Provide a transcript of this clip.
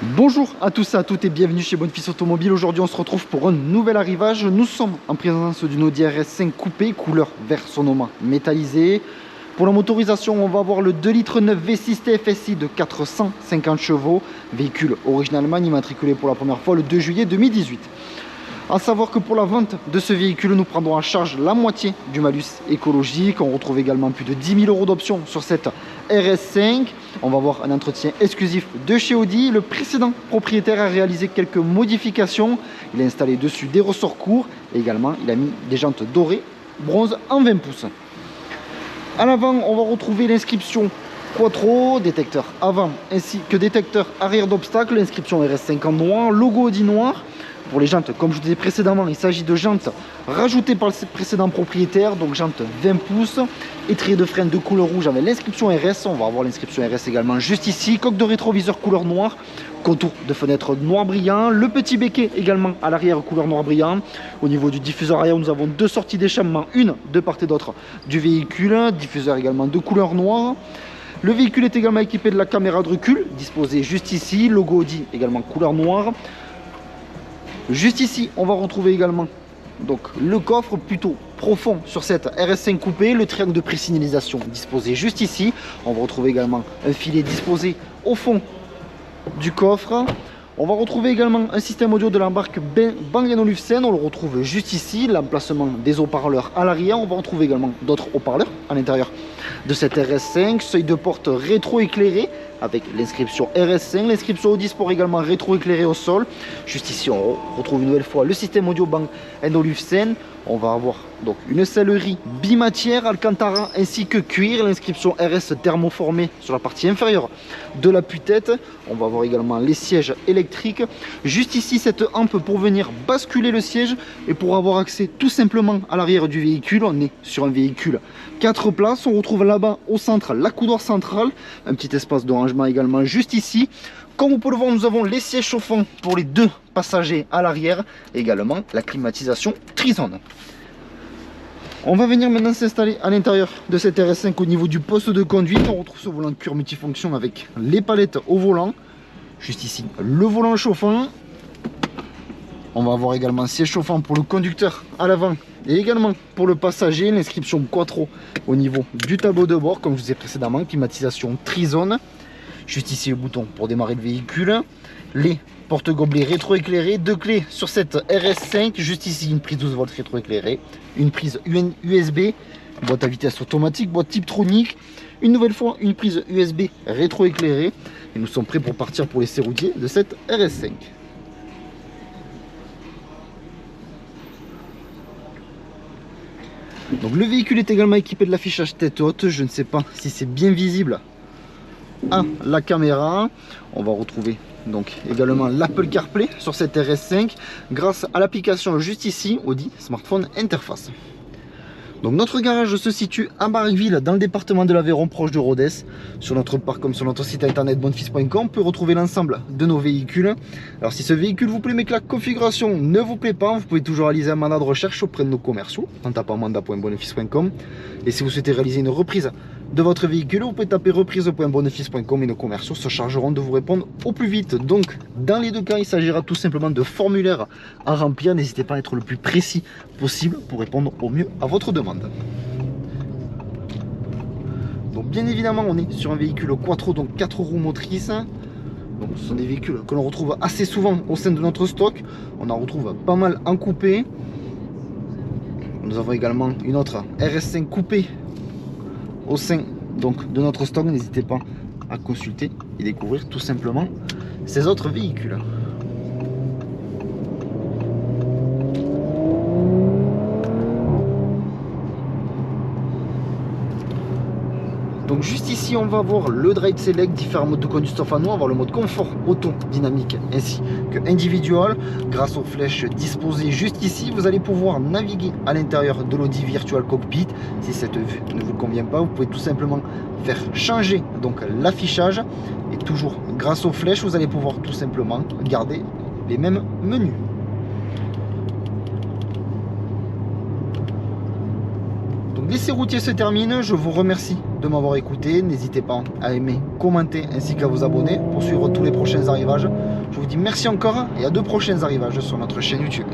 Bonjour à tous et à toutes et bienvenue chez Bonfils Automobile. Aujourd'hui on se retrouve pour un nouvel arrivage. Nous sommes en présence d'une Audi RS5 coupé, couleur vert sonoma métallisé. Pour la motorisation, on va avoir le 2 litres 9 V6 TFSI de 450 chevaux. Véhicule originalement immatriculé pour la première fois le 2 juillet 2018. A savoir que pour la vente de ce véhicule, nous prendrons en charge la moitié du malus écologique. On retrouve également plus de 10 000 € d'options sur cette RS5. On va avoir un entretien exclusif de chez Audi. Le précédent propriétaire a réalisé quelques modifications. Il a installé dessus des ressorts courts et également il a mis des jantes dorées bronze en 20 pouces. À l'avant, on va retrouver l'inscription Quattro, détecteur avant ainsi que détecteur arrière d'obstacles, l'inscription RS5 en noir, logo Audi noir. Pour les jantes, comme je vous disais précédemment, il s'agit de jantes rajoutées par le précédent propriétaire, donc jantes 20 pouces, étrier de frein de couleur rouge avec l'inscription RS, on va avoir l'inscription RS également juste ici, coque de rétroviseur couleur noire, contour de fenêtre noir brillant, le petit béquet également à l'arrière couleur noir brillant. Au niveau du diffuseur arrière, nous avons deux sorties d'échappement, une de part et d'autre du véhicule, diffuseur également de couleur noire. Le véhicule est également équipé de la caméra de recul, disposée juste ici, logo Audi également couleur noire. Juste ici, on va retrouver également donc, le coffre plutôt profond sur cette RS5 coupé, le triangle de présignalisation disposé juste ici. On va retrouver également un filet disposé au fond du coffre. On va retrouver également un système audio de la marque Bang & Olufsen, on le retrouve juste ici, l'emplacement des haut-parleurs à l'arrière. On va retrouver également d'autres haut-parleurs à l'intérieur de cette RS5, seuil de porte rétro-éclairé avec l'inscription RS5, l'inscription Audi Sport également rétro-éclairé au sol. Juste ici, on retrouve une nouvelle fois le système audio Bang & Olufsen. On va avoir donc une sellerie bimatière, Alcantara ainsi que cuir, l'inscription RS thermoformée sur la partie inférieure de la tête. On va avoir également les sièges électriques. Juste ici, cette hampe pour venir basculer le siège et pour avoir accès tout simplement à l'arrière du véhicule. On est sur un véhicule 4 places. On retrouve là-bas au centre la coudoir centrale, un petit espace de rangement également juste ici. Comme vous pouvez le voir, nous avons les sièges chauffants pour les deux passagers à l'arrière, également la climatisation Trizone. On va venir maintenant s'installer à l'intérieur de cette RS5 au niveau du poste de conduite. On retrouve ce volant de cuir multifonction avec les palettes au volant. Juste ici, le volant chauffant. On va avoir également un siège chauffant pour le conducteur à l'avant et également pour le passager. L'inscription Quattro au niveau du tableau de bord, comme je vous disais précédemment, climatisation Trizone. Juste ici le bouton pour démarrer le véhicule, les porte-gobelets rétro-éclairés, deux clés sur cette RS5, juste ici une prise 12 volts rétro-éclairée, une prise USB, boîte à vitesse automatique, boîte Tiptronic, une nouvelle fois une prise USB rétro-éclairée et nous sommes prêts pour partir pour l'essai routier de cette RS5. Donc le véhicule est également équipé de l'affichage tête haute, je ne sais pas si c'est bien visible à la caméra. On va retrouver donc également l'Apple CarPlay sur cette RS5 grâce à l'application juste ici Audi Smartphone Interface. Donc notre garage se situe à Barqueville dans le département de l'Aveyron, proche de Rodez. Sur notre parc comme sur notre site internet bonfils.com, on peut retrouver l'ensemble de nos véhicules. Alors si ce véhicule vous plaît mais que la configuration ne vous plaît pas, vous pouvez toujours réaliser un mandat de recherche auprès de nos commerciaux en tapant mandat.bonfils.com. Et si vous souhaitez réaliser une reprise de votre véhicule, vous pouvez taper reprise.bonfils.com et nos commerciaux se chargeront de vous répondre au plus vite. Donc dans les deux cas, il s'agira tout simplement de formulaires à remplir. N'hésitez pas à être le plus précis possible pour répondre au mieux à votre demande. Donc bien évidemment, on est sur un véhicule Quattro, donc 4 roues motrices. Donc ce sont des véhicules que l'on retrouve assez souvent au sein de notre stock. On en retrouve pas mal en coupé. Nous avons également une autre RS5 coupée au sein donc de notre stock. N'hésitez pas à consulter et découvrir tout simplement ces autres véhicules. Donc juste ici on va avoir le Drive Select, différents modes de conduite sauf à nous, on va avoir le mode confort auto, dynamique ainsi que individual. Grâce aux flèches disposées juste ici, vous allez pouvoir naviguer à l'intérieur de l'Audi Virtual Cockpit. Si cette vue ne vous convient pas, vous pouvez tout simplement faire changer donc l'affichage et toujours grâce aux flèches vous allez pouvoir tout simplement garder les mêmes menus. Donc l'essai routier se termine, je vous remercie de m'avoir écouté, n'hésitez pas à aimer, commenter ainsi qu'à vous abonner pour suivre tous les prochains arrivages. Je vous dis merci encore et à de prochains arrivages sur notre chaîne YouTube.